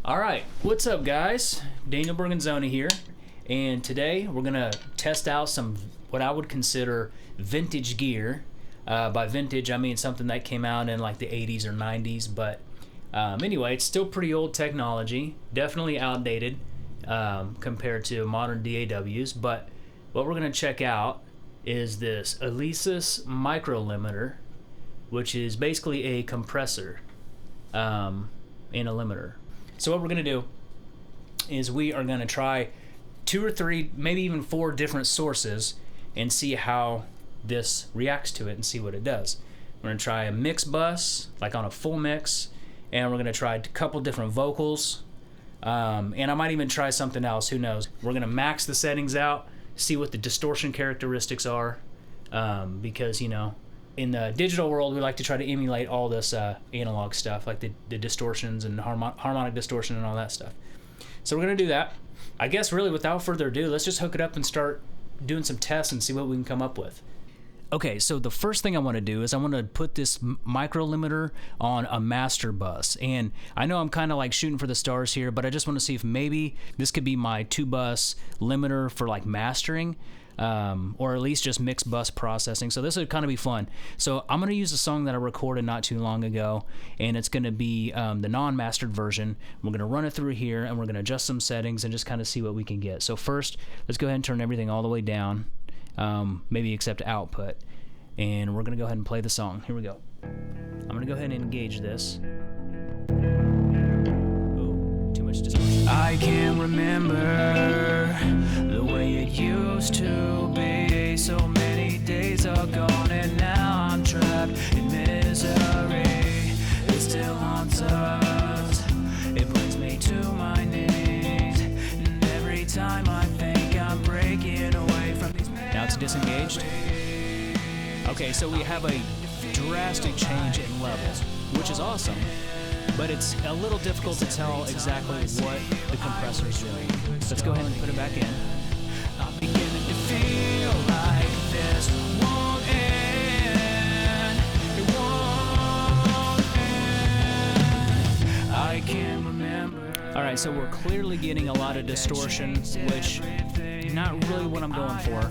All right, what's up, guys? Daniel Berganzoni here, and today we're gonna test out some what I would consider vintage gear. By vintage, I mean something that came out in like the 80s or 90s, but anyway, it's still pretty old technology, definitely outdated compared to modern DAWs. But what we're gonna check out is this Alesis Micro Limiter, which is basically a compressor in a limiter. So what we're going to do is we are going to try 2 or 3, maybe even 4 different sources and see how this reacts to it and see what it does. We're going to try a mix bus, like on a full mix, and we're going to try a couple different vocals, and I might even try something else, who knows. We're going to max the settings out, see what the distortion characteristics are, because, you know, in the digital world, we like to try to emulate all this analog stuff, like the distortions and harmonic distortion and all that stuff. So we're going to do that. I guess really without further ado, let's just hook it up and start doing some tests and see what we can come up with. Okay, so the first thing I want to do is I want to put this micro limiter on a master bus. And I know I'm kind of like shooting for the stars here, but I just want to see if maybe this could be my 2-bus limiter for like mastering. Or at least just mixed bus processing. So this would kind of be fun. So I'm going to use a song that I recorded not too long ago, and it's going to be the non-mastered version. We're going to run it through here, and we're going to adjust some settings and just kind of see what we can get. So first, let's go ahead and turn everything all the way down, maybe except output, and we're going to go ahead and play the song. Here we go. I'm going to go ahead and engage this. Oh, too much distortion. I can't remember the way it used to be. So many days are gone and now I'm trapped in misery. It still haunts us. It brings me to my knees. And every time I think I'm breaking away from these memories. Now it's disengaged. Okay, so we have a drastic change in levels, which is awesome. But it's a little difficult to tell exactly what the compressor is doing. Let's go ahead and put it back in. I'm beginning to feel like this won't end. It won't end. I can't remember. All right, so we're clearly getting a lot of distortion, which is not really what I'm going for.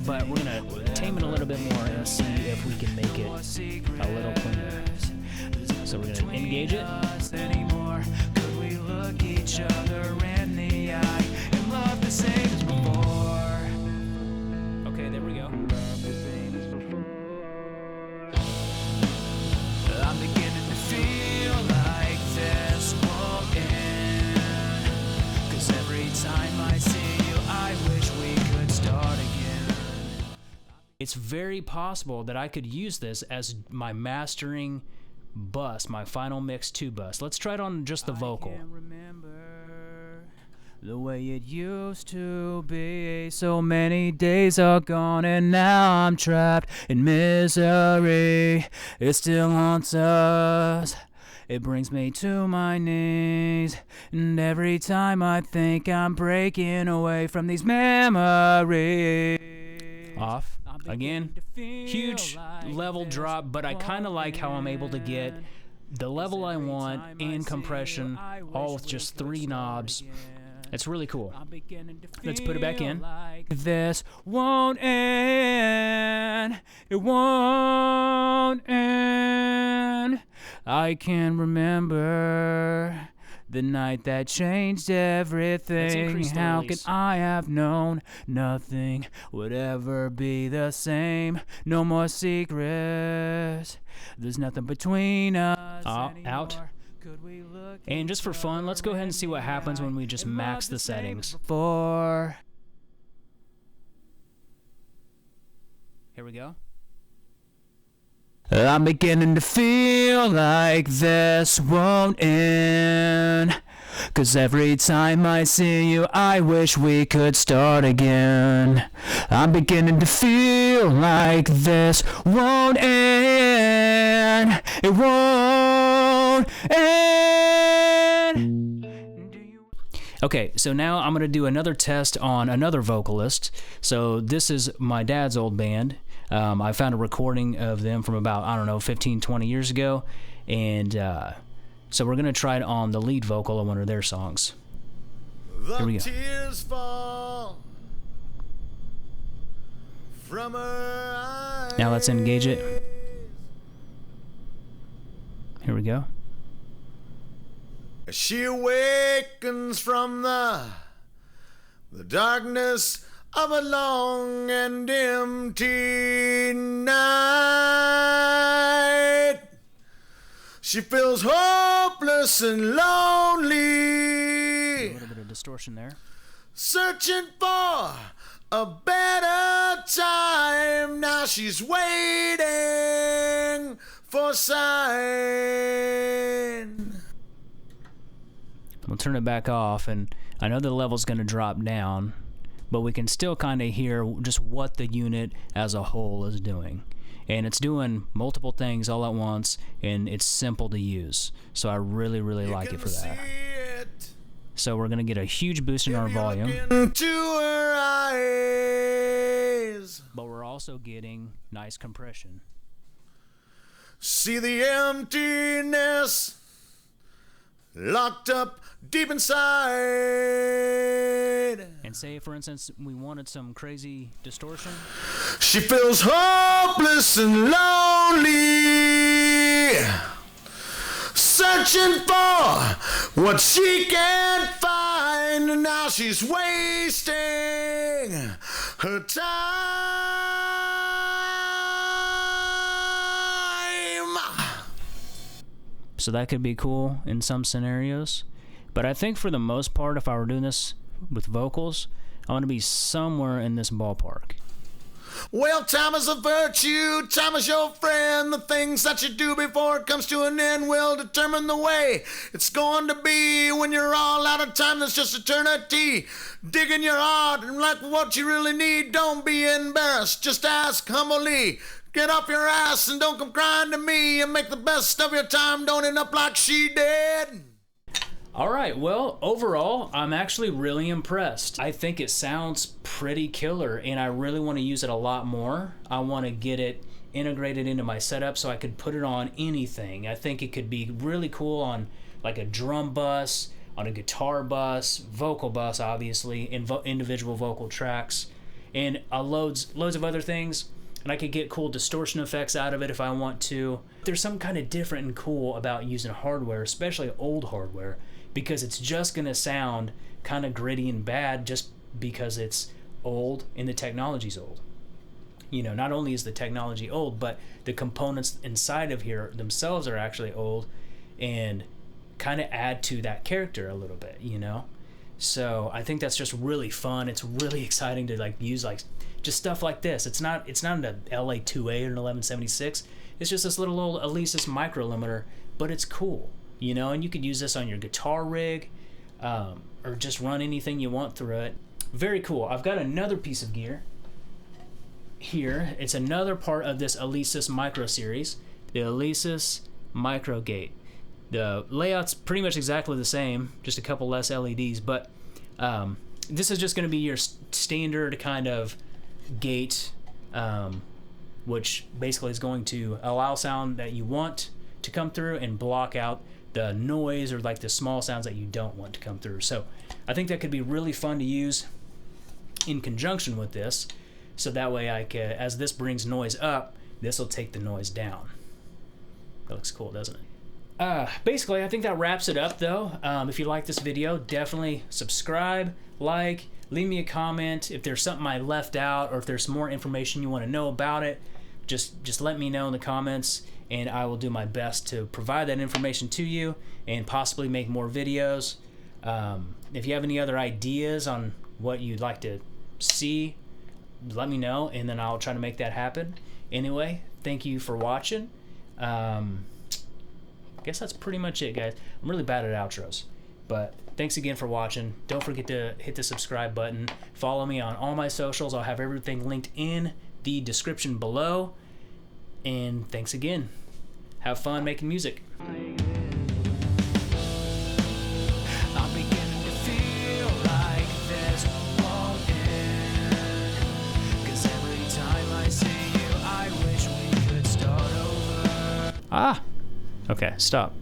But we're gonna tame it a little bit more and see if we can make it a little cleaner. So we're gonna engage it. Could we look each other in the eye and love the same as before? Okay, there we go. I'm beginning to feel like this won't end. 'Cause every time I see you, I wish we could start again. It's very possible that I could use this as my mastering bus, my final mix 2 bus. Let's try it on just the vocal. I can't remember the way it used to be. So many days are gone and now I'm trapped in misery. It still haunts us. It brings me to my knees. And every time I think I'm breaking away from these memories. Off. Again, huge level drop, but I kind of like how I'm able to get the level I want and compression all with just 3 knobs. It's really cool. Let's put it back in. This won't end. It won't end. I can remember the night that changed everything. How could I have known nothing would ever be the same? No more secrets. There's nothing between us anymore. Out. And just for fun, let's go ahead and see what happens when we just max the settings. Here we go. I'm beginning to feel like this won't end. 'Cause every time I see you, I wish we could start again. I'm beginning to feel like this won't end. It won't end. Okay, so now I'm going to do another test on another vocalist. So this is my dad's old band. I found a recording of them from about, I don't know, 15, 20 years ago. And So we're going to try it on the lead vocal of one of their songs. Here we go. Tears fall from her eyes. Now let's engage it. Here we go. She awakens from the darkness of a long and empty night. She feels hopeless and lonely. A little bit of distortion there. Searching for a better time. Now she's waiting for sign. We'll turn it back off, and I know the level's going to drop down, but we can still kind of hear just what the unit as a whole is doing. And it's doing multiple things all at once, and it's simple to use. So I really, really like it for that. So we're going to get a huge boost in our volume. Into her eyes. But we're also getting nice compression. See the emptiness locked up deep inside. And say, for instance, we wanted some crazy distortion. She feels hopeless and lonely, searching for what she can't find. And now she's wasting her time. So that could be cool in some scenarios. But I think for the most part, if I were doing this with vocals, I want to be somewhere in this ballpark. Well, time is a virtue, time is your friend. The things that you do before it comes to an end will determine the way it's going to be. When you're all out of time, that's just eternity. Dig in your heart and like what you really need. Don't be embarrassed, just ask humbly. Get off your ass and don't come crying to me. And make the best of your time, don't end up like she did. All right, well, overall, I'm actually really impressed. I think it sounds pretty killer, and I really want to use it a lot more. I want to get it integrated into my setup so I could put it on anything. I think it could be really cool on like a drum bus, on a guitar bus, vocal bus, obviously, individual vocal tracks, and loads of other things. And I could get cool distortion effects out of it if I want to. There's some kind of different and cool about using hardware, especially old hardware, because it's just going to sound kind of gritty and bad just because it's old and the technology's old. You know, not only is the technology old, but the components inside of here themselves are actually old and kind of add to that character a little bit, you know? So I think that's just really fun. It's really exciting to like use like just stuff like this. It's not an LA2A or an 1176. It's just this little old Alesis Micro Limiter, but it's cool. You know, and you could use this on your guitar rig, or just run anything you want through it. Very cool. I've got another piece of gear here. It's another part of this Alesis Micro series, the Alesis Micro Gate. The layout's pretty much exactly the same, just a couple less LEDs, but this is just going to be your standard kind of gate, which basically is going to allow sound that you want to come through and block out the noise or like the small sounds that you don't want to come through. So I think that could be really fun to use in conjunction with this, so that way as this brings noise up, this will take the noise down. That looks cool, doesn't it? Basically, I think that wraps it up though. If you like this video, definitely subscribe, like, leave me a comment. If there's something I left out or if there's more information you want to know about it, just let me know in the comments, and I will do my best to provide that information to you and possibly make more videos. If you have any other ideas on what you'd like to see, let me know, and then I'll try to make that happen. Anyway, thank you for watching. I guess that's pretty much it, guys. I'm really bad at outros, but thanks again for watching. Don't forget to hit the subscribe button. Follow me on all my socials. I'll have everything linked in the description below. And thanks again. Have fun making music. I'm beginning to feel like this won't end. 'Cause every time I see you, I wish we could start over. Okay, stop.